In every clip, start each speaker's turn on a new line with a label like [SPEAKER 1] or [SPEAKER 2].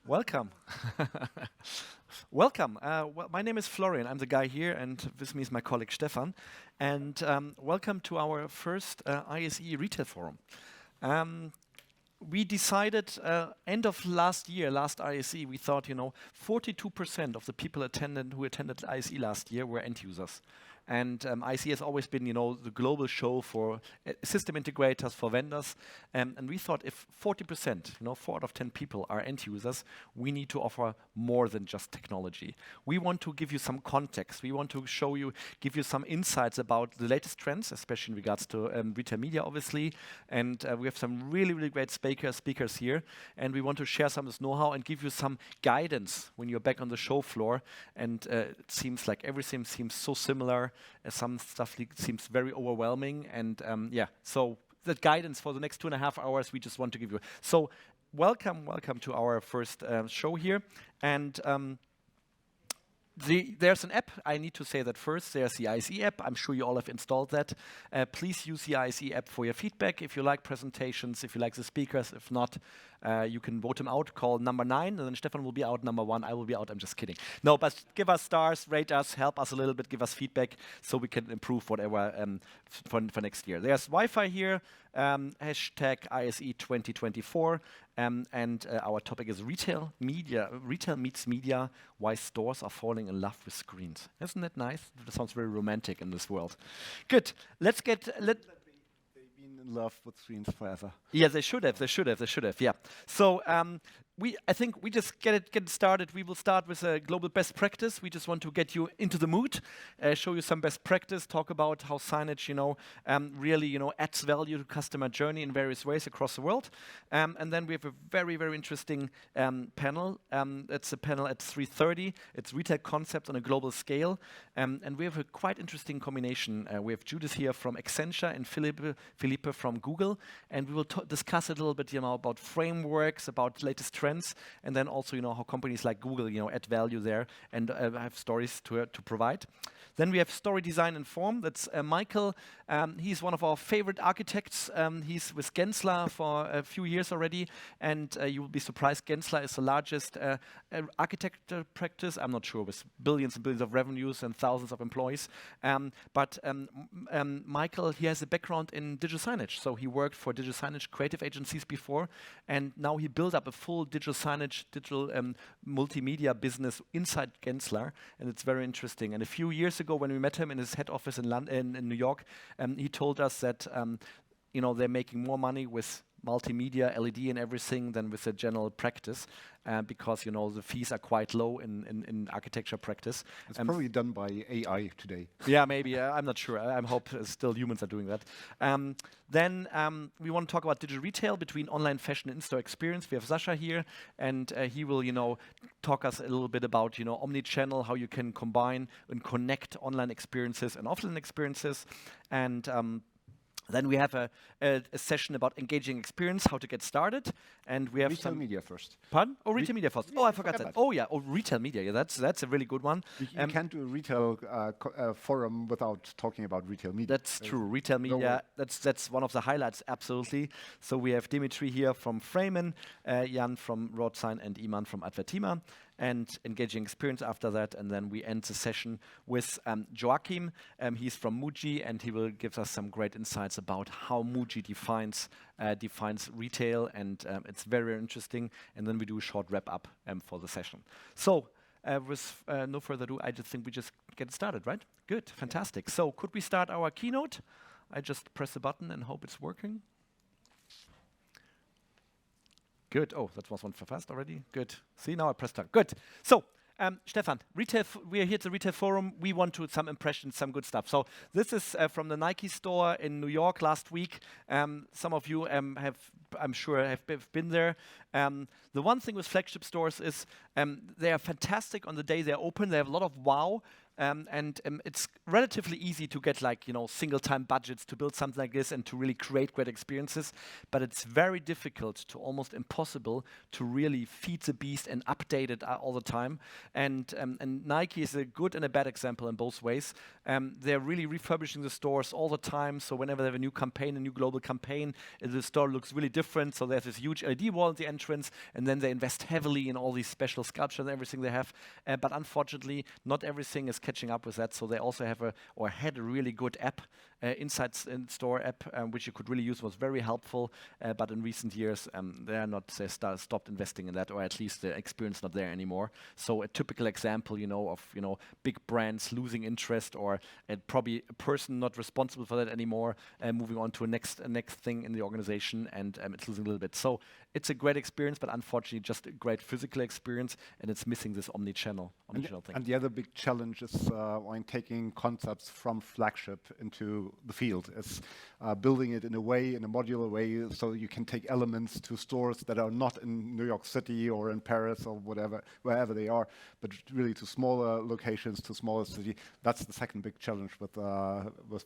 [SPEAKER 1] Welcome. Welcome. My name is Florian. I'm the guy here, and with me is my colleague Stefan. And welcome to our first ISE Retail Forum. We decided end of last year, last ISE, we thought, 42% of the people who attended ISE last year were end users. And ISE has always been, the global show for system integrators, for vendors. And we thought if 40%, 4 out of 10 people are end users, we need to offer more than just technology. We want to give you some context. We want to give you some insights about the latest trends, especially in regards to retail media, obviously. And we have some really, really great speakers here. And we want to share some of this know-how and give you some guidance when you're back on the show floor. And it seems like everything seems so similar. Some stuff seems very overwhelming, and so the guidance for the next 2.5 hours we just want to give you. So welcome to our first show here, and there's an app. I need to say that first. There's the ISE app. I'm sure you all have installed that. Please use the ISE app for your feedback. If you like presentations, if you like the speakers, if not, you can vote them out. Call number 9, and then Stefan will be out number 1. I will be out. I'm just kidding. No, but give us stars, rate us, help us a little bit, give us feedback so we can improve whatever for next year. There's Wi-Fi here. Hashtag ISE 2024. And our topic is retail meets media, why stores are falling in love with screens. Isn't that nice? That sounds very romantic in this world. Good. They've
[SPEAKER 2] been in love with screens forever.
[SPEAKER 1] Yeah, they should have. Yeah. So I think we just get it started. We will start with a global best practice. We just want to get you into the mood, show you some best practice, talk about how signage, really, adds value to customer journey in various ways across the world. And then we have a very, very interesting panel. It's a panel at 3:30. It's retail concepts on a global scale. And we have a quite interesting combination. We have Judith here from Accenture and Felipe from Google. And we will discuss a little bit, about frameworks, about latest trends, and then also, how companies like Google, add value there and have stories to provide. Then we have story design and form. That's Michael. He's one of our favorite architects. He's with Gensler for a few years already, and you will be surprised. Gensler is the largest architecture practice. I'm not sure, with billions and billions of revenues and thousands of employees. But Michael, he has a background in digital signage, so he worked for digital signage creative agencies before, and now he built up a full digital signage, multimedia business inside Gensler, and it's very interesting. And a few years ago, when we met him in his head office in New York, he told us that they're making more money with multimedia, LED and everything than with the general practice, because the fees are quite low in architecture practice.
[SPEAKER 2] It's probably done by AI today.
[SPEAKER 1] Yeah, maybe. I'm not sure. I hope still humans are doing that. Then we want to talk about digital retail between online fashion and in-store experience. We have Sasha here, and he will, talk us a little bit about, omni-channel, how you can combine and connect online experiences and offline experiences, and then we have a session about engaging experience, how to get started, and we have
[SPEAKER 2] retail media first.
[SPEAKER 1] Pardon? Oh, retail media first. I forgot that. Oh, yeah. Oh, retail media. Yeah, that's a really good one.
[SPEAKER 2] You can't do a retail forum without talking about retail media.
[SPEAKER 1] That's true. Retail media. That's one of the highlights. Absolutely. So we have Dimitri here from Freyman, Jan from Roadsign, and Iman from Advertima. And engaging experience after that, and then we end the session with Joachim. He's from Muji, and he will give us some great insights about how Muji defines retail, and it's very, very interesting. And then we do a short wrap up for the session. So with no further ado, I just think we just get started, right? Good, fantastic. So could we start our keynote? I just press the button and hope it's working. Good. Oh, that was one for fast already. Good. See, now I pressed start. Good. So, Stefan, we are here at the Retail Forum. We want to some impressions, some good stuff. So this is from the Nike store in New York last week. Some of you I'm sure, have been there. The one thing with flagship stores is they are fantastic on the day they're open. They have a lot of wow. It's relatively easy to get like, single-time budgets to build something like this and to really create great experiences, but it's very difficult to almost impossible to really feed the beast and update it all the time. And Nike is a good and a bad example in both ways. They're really refurbishing the stores all the time, so whenever they have a new campaign, a new global campaign, the store looks really different. So there's this huge LED wall at the entrance, and then they invest heavily in all these special sculptures and everything they have. But unfortunately, not everything is catching up with that. So they also have had a really good app, in-store app, which you could really use, was very helpful. But in recent years, they stopped investing in that, or at least the experience not there anymore. So a typical example, of big brands losing interest, or probably a person not responsible for that anymore, moving on to a next thing in the organization, and it's losing a little bit. So it's a great experience, but unfortunately just a great physical experience, and it's missing this omnichannel thing.
[SPEAKER 2] And the other big challenge is when taking concepts from flagship into the field, is building it in a modular way, so you can take elements to stores that are not in New York City or in Paris or wherever they are, but really to smaller locations, to smaller city. That's the second big challenge with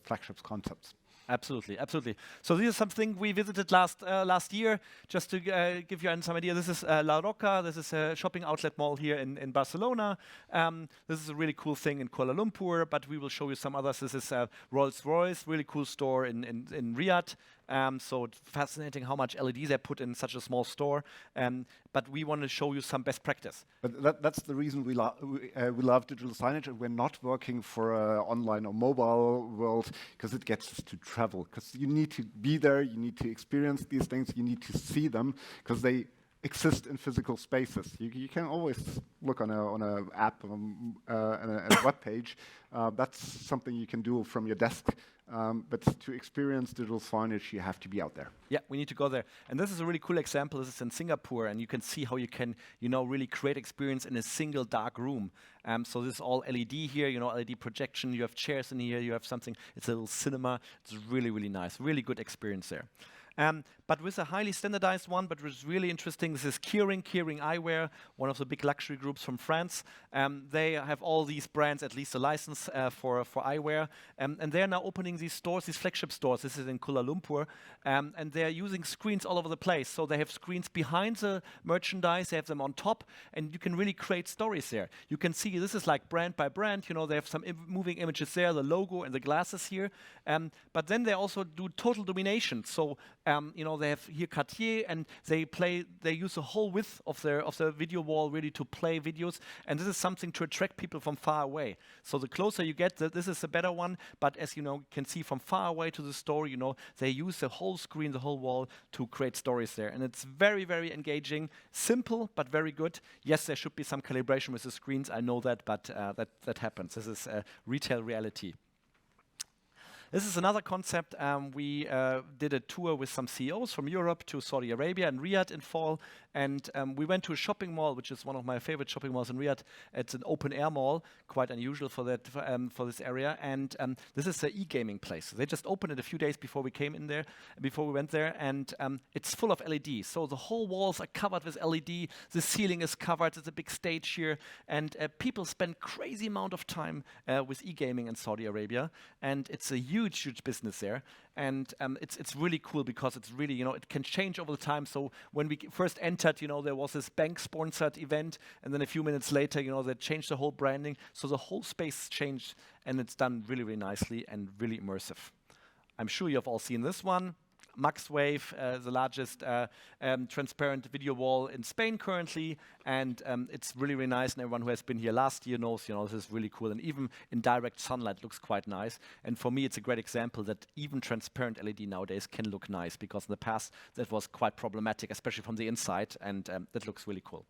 [SPEAKER 2] flagships concepts.
[SPEAKER 1] Absolutely, absolutely. So this is something we visited last year, just to give you some idea. This is La Roca. This is a shopping outlet mall here in Barcelona. This is a really cool thing in Kuala Lumpur, but we will show you some others. This is Rolls-Royce, really cool store in Riyadh. So it's fascinating how much LED they put in such a small store. But we want to show you some best practice.
[SPEAKER 2] But that's the reason we love digital signage, and we're not working for an online or mobile world, because it gets us to travel. Because you need to be there, you need to experience these things, you need to see them, because they exist in physical spaces. You can always look on a app and a web page. That's something you can do from your desk. But to experience digital signage, you have to be out there.
[SPEAKER 1] Yeah, we need to go there. And this is a really cool example. This is in Singapore, and you can see how you can, really create experience in a single dark room. So this is all LED here, LED projection. You have chairs in here. You have something. It's a little cinema. It's really, really nice. Really good experience there. But with a highly standardized one, but which is really interesting, this is Kering Eyewear, one of the big luxury groups from France. They have all these brands, at least a license for eyewear. And they're now opening these stores, these flagship stores. This is in Kuala Lumpur. And they're using screens all over the place. So they have screens behind the merchandise, they have them on top, and you can really create stories there. You can see this is like brand by brand. They have some moving images there, the logo and the glasses here. But then they also do total domination. So they have here Cartier, and they use the whole width of their video wall really to play videos, and this is something to attract people from far away. So the closer you get, this is a better one, but as you can see from far away to the store, they use the whole screen, the whole wall to create stories there, and it's very, very engaging, simple, but very good. Yes, there should be some calibration with the screens, I know that, but that happens. This is retail reality. This is another concept. We did a tour with some CEOs from Europe to Saudi Arabia and Riyadh in fall. And we went to a shopping mall, which is one of my favorite shopping malls in Riyadh. It's an open-air mall, quite unusual for this area. And this is an e-gaming place. They just opened it a few days before we went there. And it's full of LED. So the whole walls are covered with LED. The ceiling is covered. There's a big stage here. And people spend crazy amount of time with e-gaming in Saudi Arabia. And it's a huge business there. And it's really cool because it's really, it can change over the time. So when we first entered, there was this bank-sponsored event, and then a few minutes later, they changed the whole branding. So the whole space changed, and it's done really, really nicely and really immersive. I'm sure you have all seen this one. MaxWave, the largest transparent video wall in Spain currently, and it's really, really nice, and everyone who has been here last year knows, this is really cool, and even in direct sunlight looks quite nice. And for me, it's a great example that even transparent LED nowadays can look nice, because in the past that was quite problematic, especially from the inside, and that looks really cool.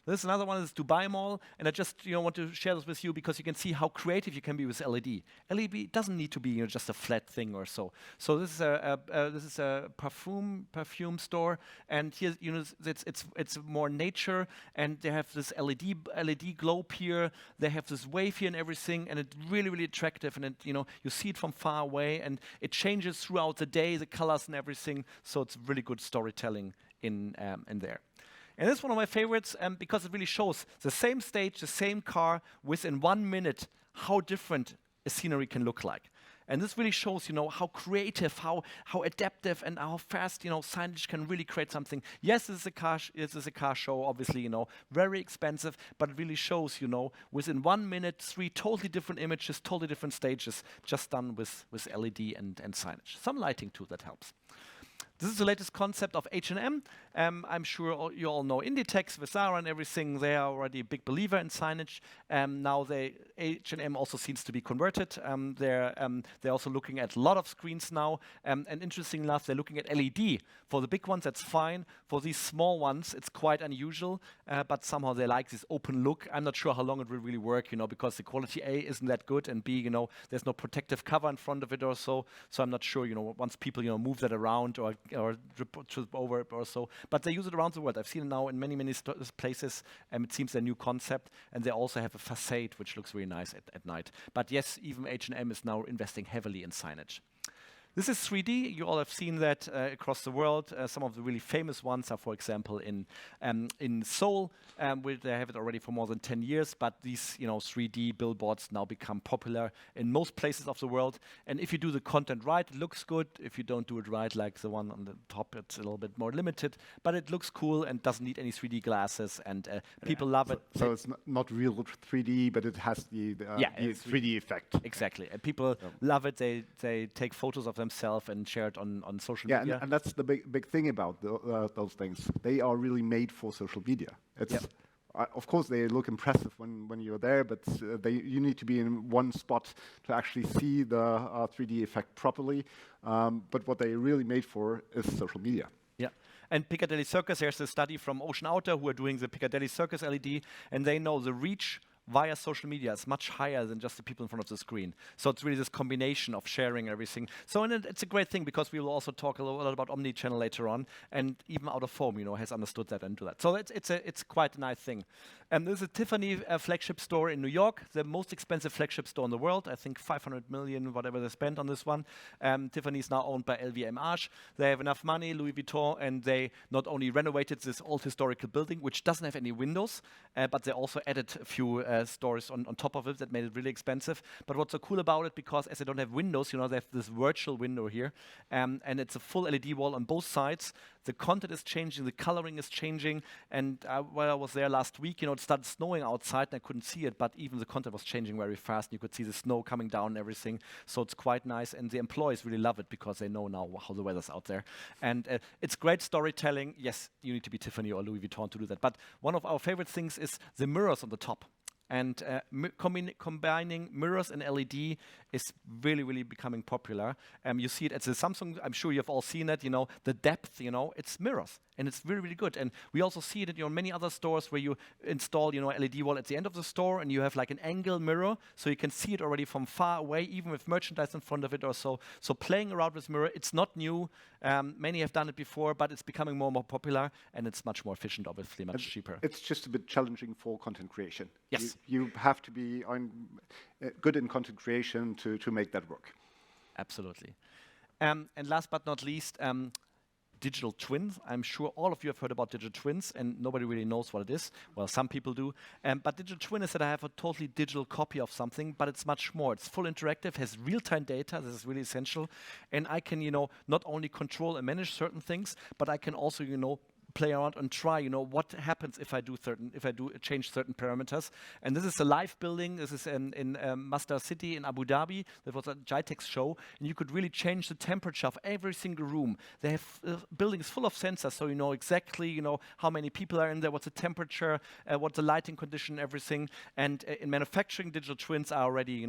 [SPEAKER 1] This is another one, this Dubai Mall, and I just want to share this with you because you can see how creative you can be with LED. LED doesn't need to be just a flat thing or so. So this is a perfume store, and here it's more nature, and they have this LED globe here. They have this wave here and everything, and it's really, really attractive. And you see it from far away, and it changes throughout the day, the colors and everything. So it's really good storytelling in there. And this is one of my favorites because it really shows the same stage, the same car, within 1 minute how different a scenery can look like. And this really shows, how creative, how adaptive, and how fast, signage can really create something. Yes, this is a car show, obviously, very expensive, but it really shows, within 1 minute, 3 totally different images, totally different stages, just done with LED and signage. Some lighting too, that helps. This is the latest concept of H&M. I'm sure you all know Inditex, Zara and everything. They are already a big believer in signage. Now H&M also seems to be converted. They're also looking at a lot of screens now. And interesting enough, they're looking at LED. For the big ones, that's fine. For these small ones, it's quite unusual. But somehow they like this open look. I'm not sure how long it will really work, because the quality A isn't that good, and B, there's no protective cover in front of it or so. So I'm not sure, once people, move that around or trip over it or so. But they use it around the world. I've seen it now in many places. It seems a new concept, and they also have a facade which looks really nice at night. But yes, even H&M is now investing heavily in signage. This is 3D. You all have seen that across the world. Some of the really famous ones are, for example, in Seoul, where they have it already for more than 10 years. But these, 3D billboards now become popular in most places of the world. And if you do the content right, it looks good. If you don't do it right, like the one on the top, it's a little bit more limited. But it looks cool and doesn't need any 3D glasses. And people love it.
[SPEAKER 2] So it's not real 3D, but it has the 3D effect.
[SPEAKER 1] Exactly. And people love it. They take photos of themselves and share it on social media.
[SPEAKER 2] Yeah, and that's the big thing about those things. They are really made for social media. Of course, they look impressive when you're there, but you need to be in one spot to actually see the 3D effect properly. But what they really made for is social media.
[SPEAKER 1] Yeah. And Piccadilly Circus, there's a study from Ocean Outer who are doing the Piccadilly Circus LED, and they know the reach via social media is much higher than just the people in front of the screen. So it's really this combination of sharing everything. So it's a great thing, because we will also talk a lot about omnichannel later on, and even Out of Home, has understood that and do that. So it's quite a nice thing. There's a Tiffany flagship store in New York, the most expensive flagship store in the world. I think 500 million, whatever they spent on this one. Tiffany is now owned by LVMH. They have enough money, Louis Vuitton, and they not only renovated this old historical building, which doesn't have any windows, but they also added a few stores on top of it that made it really expensive. But what's so cool about it, because as they don't have windows, they have this virtual window here, and it's a full LED wall on both sides. The content is changing, the coloring is changing, and while I was there last week, it started snowing outside and I couldn't see it, but even the content was changing very fast, and you could see the snow coming down and everything. So it's quite nice, and the employees really love it because they know now how the weather's out there. And it's great storytelling. Yes, you need to be Tiffany or Louis Vuitton to do that, but one of our favorite things is the mirrors on the top. And combining mirrors and LED is really, really becoming popular. You see it at the Samsung. I'm sure you've all seen it. The depth. It's mirrors, and it's really, really good. And we also see it in many other stores where you install, LED wall at the end of the store, and you have like an angle mirror, so you can see it already from far away, even with merchandise in front of it or so. So playing around with mirror, it's not new. Many have done it before, but it's becoming more and more popular, and it's much more efficient, obviously, much cheaper.
[SPEAKER 2] It's just a bit challenging for content creation.
[SPEAKER 1] Yes.
[SPEAKER 2] You have to be good in content creation to make that work.
[SPEAKER 1] Absolutely. And last but not least, digital twins. I'm sure all of you have heard about digital twins, and nobody really knows what it is. Well, some people do. But digital twin is that I have a totally digital copy of something, but it's much more. It's full interactive, has real-time data. This is really essential. And I can, not only control and manage certain things, but I can also, play around and try, what happens if I do change certain parameters. And this is a live building. This is in Masdar City in Abu Dhabi. There was a GITEX show, and you could really change the temperature of every single room. They have buildings full of sensors, so you know exactly, how many people are in there, what's the temperature, what's the lighting condition, everything. And in manufacturing, digital twins are already,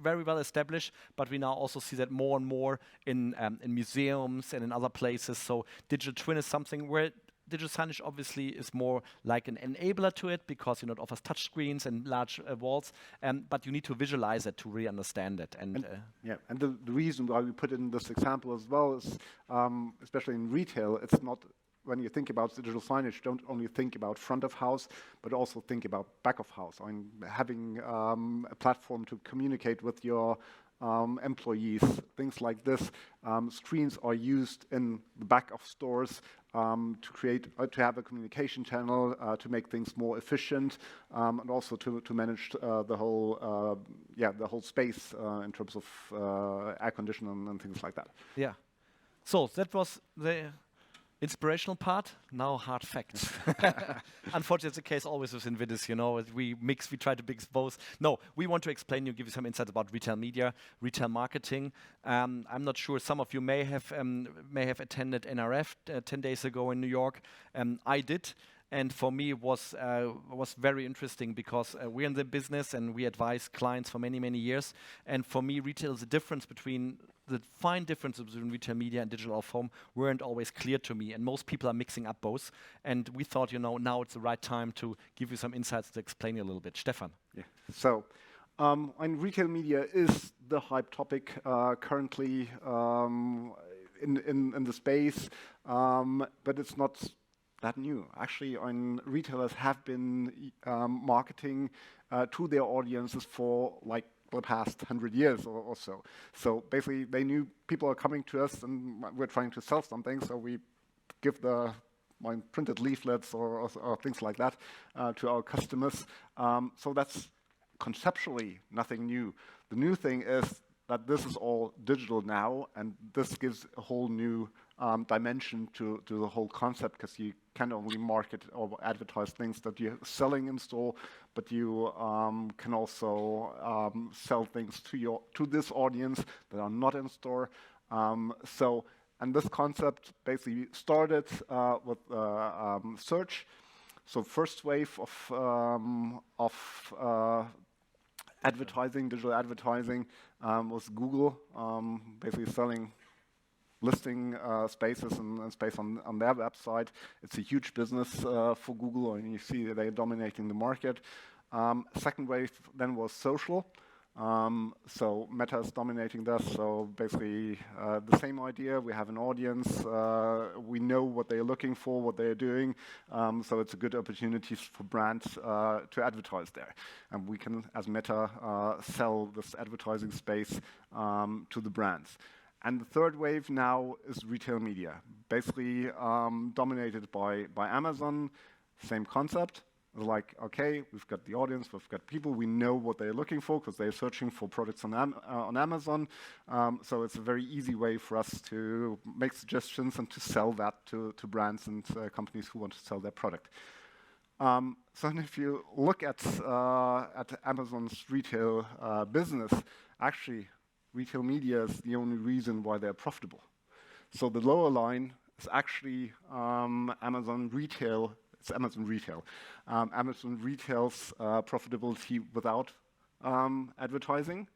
[SPEAKER 1] very well established. But we now also see that more and more in museums and in other places. So digital twin is something where digital signage obviously is more like an enabler to it, because it offers touch screens and large walls, but you need to visualize it to really understand it. And
[SPEAKER 2] the reason why we put in this example as well is, especially in retail, it's not, when you think about digital signage, don't only think about front of house, but also think about back of house. I mean, having a platform to communicate with your employees, things like this. Screens are used in the back of stores to have a communication channel, to make things more efficient, and also to manage the whole space in terms of air conditioning and things like that.
[SPEAKER 1] Yeah. So that was the inspirational part. Now hard facts. Unfortunately, it's the case always with invidis. You know, we try to mix both. No, we want to explain you, give you some insights about retail media, retail marketing. I'm not sure. Some of you may have attended NRF 10 days ago in New York. I did. And for me, it was very interesting because we're in the business and we advise clients for many, many years. And for me, retail is the fine differences between retail media and digital out-of-home weren't always clear to me. And most people are mixing up both. And we thought, now it's the right time to give you some insights to explain you a little bit. Stefan.
[SPEAKER 2] Yeah. So, and retail media is the hype topic currently in the space, but it's not that new. Actually, retailers have been marketing to their audiences for like the past 100 years or so. So basically, they knew people are coming to us and we're trying to sell something, so we give the printed leaflets or things like that to our customers. So that's conceptually nothing new. The new thing is that this is all digital now, and this gives a whole new dimension to the whole concept, because you can only market or advertise things that you're selling in store, but you can also sell things to this audience that are not in store. And this concept basically started with search. So first wave of advertising, digital advertising, was Google, basically selling listing spaces and space on their website. It's a huge business for Google, and you see that they're dominating the market. Second wave then was social. So Meta is dominating this. So basically the same idea. We have an audience. We know what they're looking for, what they're doing. So it's a good opportunity for brands to advertise there. And we can, as Meta, sell this advertising space to the brands. And the third wave now is retail media, basically dominated by Amazon. Same concept. Like, okay, we've got the audience, we've got people, we know what they're looking for because they're searching for products on Amazon. So it's a very easy way for us to make suggestions and to sell that to brands and companies who want to sell their product. So if you look at Amazon's retail business, actually, retail media is the only reason why they're profitable. So the lower line is actually Amazon Retail. It's Amazon Retail. Amazon Retail's profitability without advertising.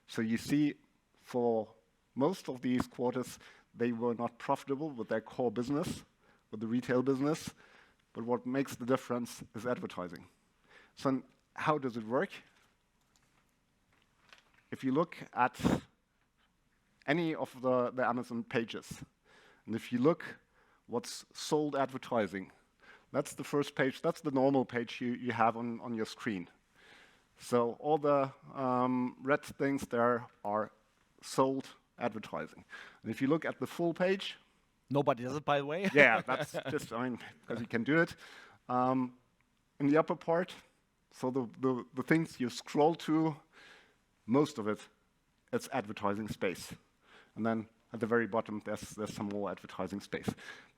[SPEAKER 2] So you see, for most of these quarters, they were not profitable with their core business, with the retail business. But what makes the difference is advertising. So how does it work? If you look at any of the Amazon pages, and if you look what's sold advertising, that's the first page, that's the normal page you have on your screen. So all the red things there are sold advertising. And if you look at the full page...
[SPEAKER 1] Nobody does it, by the way.
[SPEAKER 2] Yeah, that's just, because you can do it. In the upper part, so the things you scroll to, most of it's advertising space. And then at the very bottom, there's some more advertising space.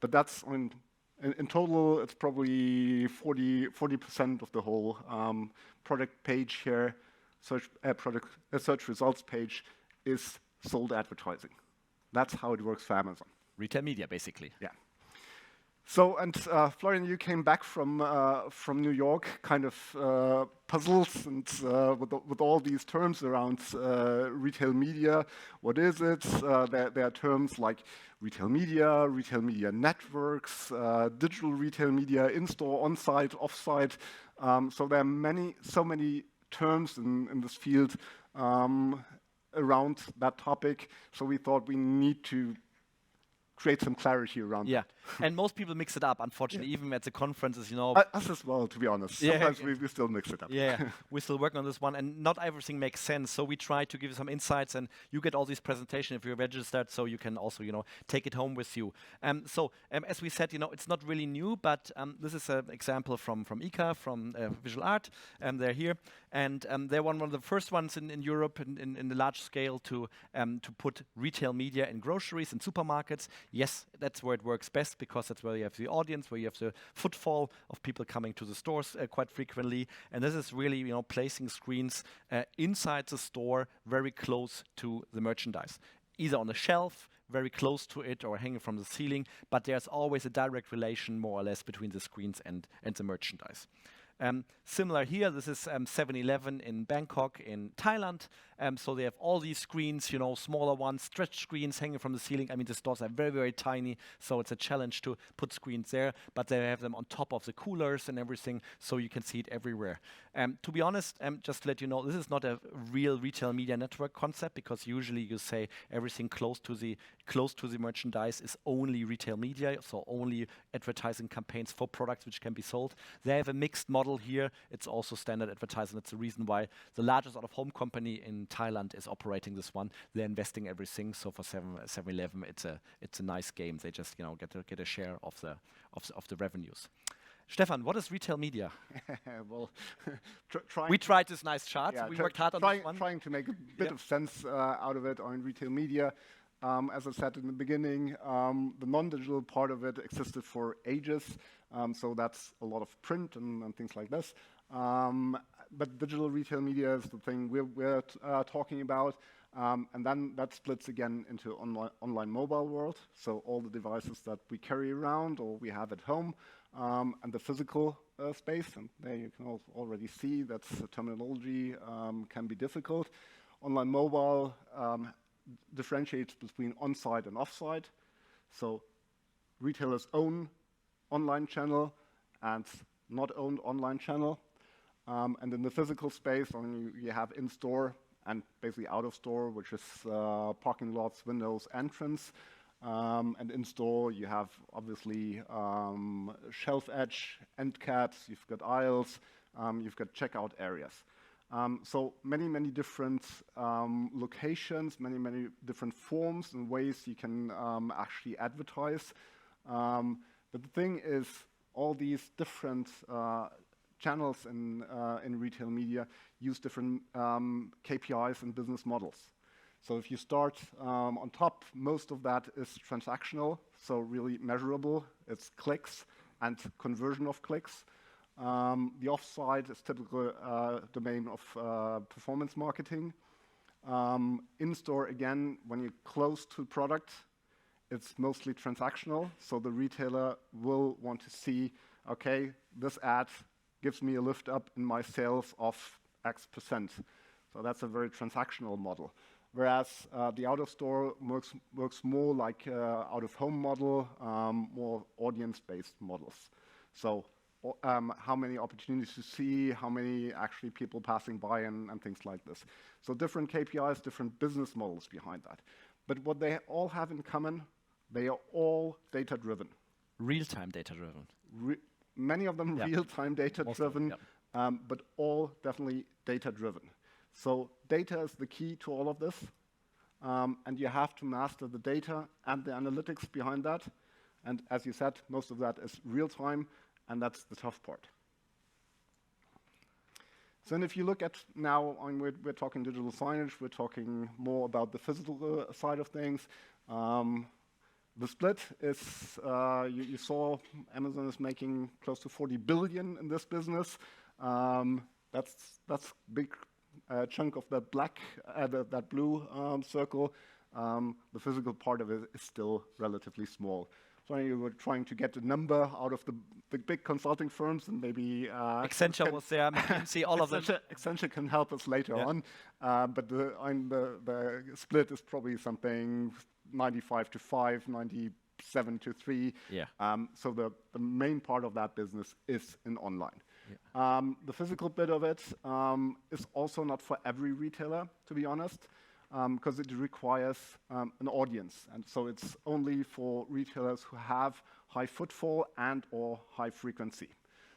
[SPEAKER 2] But that's, in total, it's probably 40% of the whole product page here, search results page, is sold advertising. That's how it works for Amazon.
[SPEAKER 1] Retail media, basically.
[SPEAKER 2] Yeah. So, and Florian, you came back from New York, kind of puzzled and with all these terms around retail media. What is it? There are terms like retail media networks, digital retail media, in-store, on-site, off-site. So there are so many terms in this field around that topic. So we thought we need to create some clarity around
[SPEAKER 1] Yeah,
[SPEAKER 2] that.
[SPEAKER 1] and most people mix it up, unfortunately, even at the conferences, you know.
[SPEAKER 2] Us as well, to be honest.
[SPEAKER 1] Yeah,
[SPEAKER 2] Sometimes
[SPEAKER 1] yeah.
[SPEAKER 2] we still mix it up.
[SPEAKER 1] Yeah, we're still working on this one, and not everything makes sense. So we try to give you some insights, and you get all these presentations if you're registered, so you can also, you know, take it home with you. As we said, you know, it's not really new, but this is an example from ICA, from Visual Art, and they're here, and they're one of the first ones in Europe in the large scale to put retail media in groceries and supermarkets. Yes, that's where it works best, because that's where you have the audience, where you have the footfall of people coming to the stores quite frequently. And this is really, you know, placing screens inside the store, very close to the merchandise, either on the shelf, very close to it, or hanging from the ceiling. But there's always a direct relation, more or less, between the screens and the merchandise. Similar here, this is 7-Eleven in Bangkok in Thailand. So they have all these screens, you know, smaller ones, stretch screens hanging from the ceiling. I mean, the stores are very, very tiny, so it's a challenge to put screens there, but they have them on top of the coolers and everything, so you can see it everywhere. To be honest, just to let you know, this is not a real retail media network concept, because usually you say everything close to the merchandise is only retail media, so only advertising campaigns for products which can be sold. They have a mixed model here. It's also standard advertising. That's the reason why the largest out-of-home company in Thailand is operating this one. They're investing everything. So for 7-Eleven, it's a nice game. They just, you know, get a share of the revenues. Stefan, what is retail media?
[SPEAKER 2] Well,
[SPEAKER 1] we tried this nice chart.
[SPEAKER 2] Yeah,
[SPEAKER 1] we worked hard on this one.
[SPEAKER 2] Trying to make a bit of sense out of it on retail media. As I said in the beginning, the non-digital part of it existed for ages. So that's a lot of print and things like this. But digital retail media is the thing we're talking about. And then that splits again into online mobile world. So all the devices that we carry around or we have at home, and the physical space. And there you can already see that terminology can be difficult. Online mobile differentiates between on-site and off-site. So retailers own online channel and not owned online channel. And in the physical space, you have in-store and basically out-of-store, which is parking lots, windows, entrance. And in-store, you have obviously shelf edge, end caps, you've got aisles, you've got checkout areas. So many different locations, many different forms and ways you can actually advertise. But the thing is, all these different channels in retail media use different KPIs and business models. So if you start on top, most of that is transactional, so really measurable. It's clicks and conversion of clicks. The offside is typical domain of performance marketing. In-store, again, when you're close to product, it's mostly transactional. So the retailer will want to see, okay, this ad gives me a lift up in my sales of X%. So that's a very transactional model. Whereas the out-of-store works more like out-of-home model, more audience-based models. So how many opportunities to see, how many actually people passing by and things like this. So different KPIs, different business models behind that. But what they all have in common, they are all data-driven.
[SPEAKER 1] Real-time data-driven.
[SPEAKER 2] Many of them real-time data-driven, but all definitely data-driven. So data is the key to all of this, and you have to master the data and the analytics behind that. And as you said, most of that is real-time, and that's the tough part. So then if you look at now, we're talking digital signage, we're talking more about the physical side of things. The split is, you saw Amazon is making close to 40 billion in this business. That's big chunk of that black, that blue circle. The physical part of it is still relatively small. So you were trying to get a number out of the big consulting firms, and maybe
[SPEAKER 1] Accenture was there, McKinsey, all of them.
[SPEAKER 2] Accenture can help us later on, but the split is probably something 95 to 5, 97 to 3.
[SPEAKER 1] Yeah.
[SPEAKER 2] So the main part of that business is in online. Yeah. The physical bit of it is also not for every retailer, to be honest. because it requires an audience. And so it's only for retailers who have high footfall and or high frequency.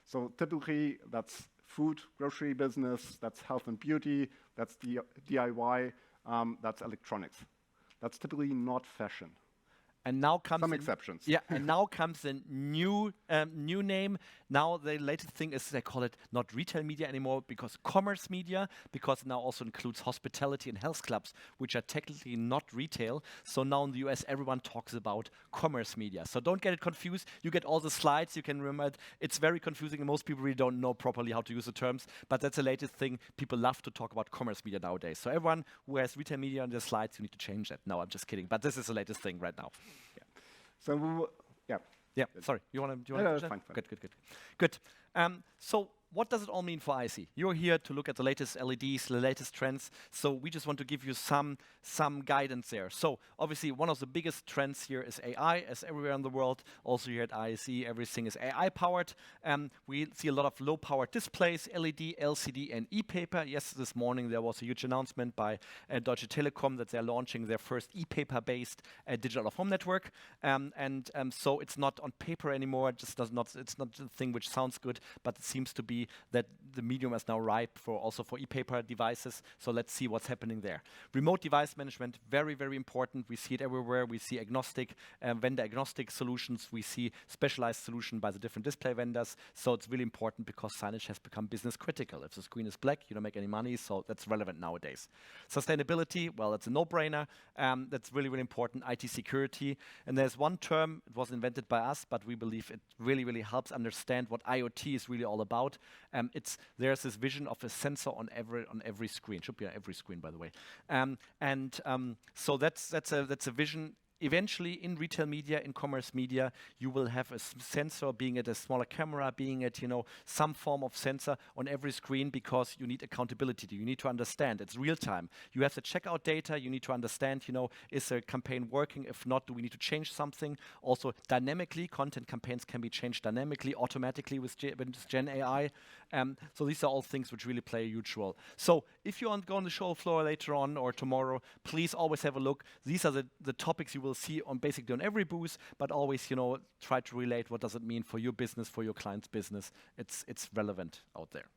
[SPEAKER 2] So typically that's food, grocery business, that's health and beauty, that's DIY, that's electronics. That's typically not fashion.
[SPEAKER 1] And now comes
[SPEAKER 2] some exceptions.
[SPEAKER 1] Yeah, and now comes a new name. Now the latest thing is they call it not retail media anymore, because commerce media, because it now also includes hospitality and health clubs, which are technically not retail. So now in the US, everyone talks about commerce media. So don't get it confused. You get all the slides. You can remember it. It's very confusing, and most people really don't know properly how to use the terms. But that's the latest thing. People love to talk about commerce media nowadays. So everyone who has retail media on their slides, you need to change that. No, I'm just kidding. But this is the latest thing right now.
[SPEAKER 2] Yeah. So yeah.
[SPEAKER 1] Yeah. Sorry. You want to?
[SPEAKER 2] No, fine.
[SPEAKER 1] Good. So what does it all mean for ISE? You're here to look at the latest LEDs, the latest trends. So we just want to give you some guidance there. So obviously one of the biggest trends here is AI, as everywhere in the world. Also here at ISE, everything is AI powered. We see a lot of low power displays, LED, LCD, and e-paper. Yes, this morning there was a huge announcement by Deutsche Telekom that they're launching their first e-paper based digital out-of-home network. So it's not on paper anymore. It just it's not the thing which sounds good, but it seems to be that the medium is now ripe also for e-paper devices. So let's see what's happening there. Remote device management, very, very important. We see it everywhere. We see vendor agnostic solutions. We see specialized solution by the different display vendors. So it's really important because signage has become business critical. If the screen is black, you don't make any money. So that's relevant nowadays. Sustainability, well, it's a no-brainer. That's really, really important. IT security. And there's one term, it was invented by us, but we believe it really, really helps understand what IoT is really all about. There's this vision of a sensor on every screen. Should be on every screen, by the way. So that's a vision. Eventually, in retail media, in commerce media, you will have a sensor, being it a smaller camera, being it some form of sensor on every screen, because you need accountability. You need to understand it's real time. You have the checkout data. You need to understand, is the campaign working? If not, do we need to change something? Also, dynamically, content campaigns can be changed dynamically, automatically with Gen AI. So these are all things which really play a huge role. So if you want to go on the show floor later on or tomorrow, please always have a look. These are the topics you will see basically on every booth, but always, try to relate what does it mean for your business, for your client's business. It's relevant out there.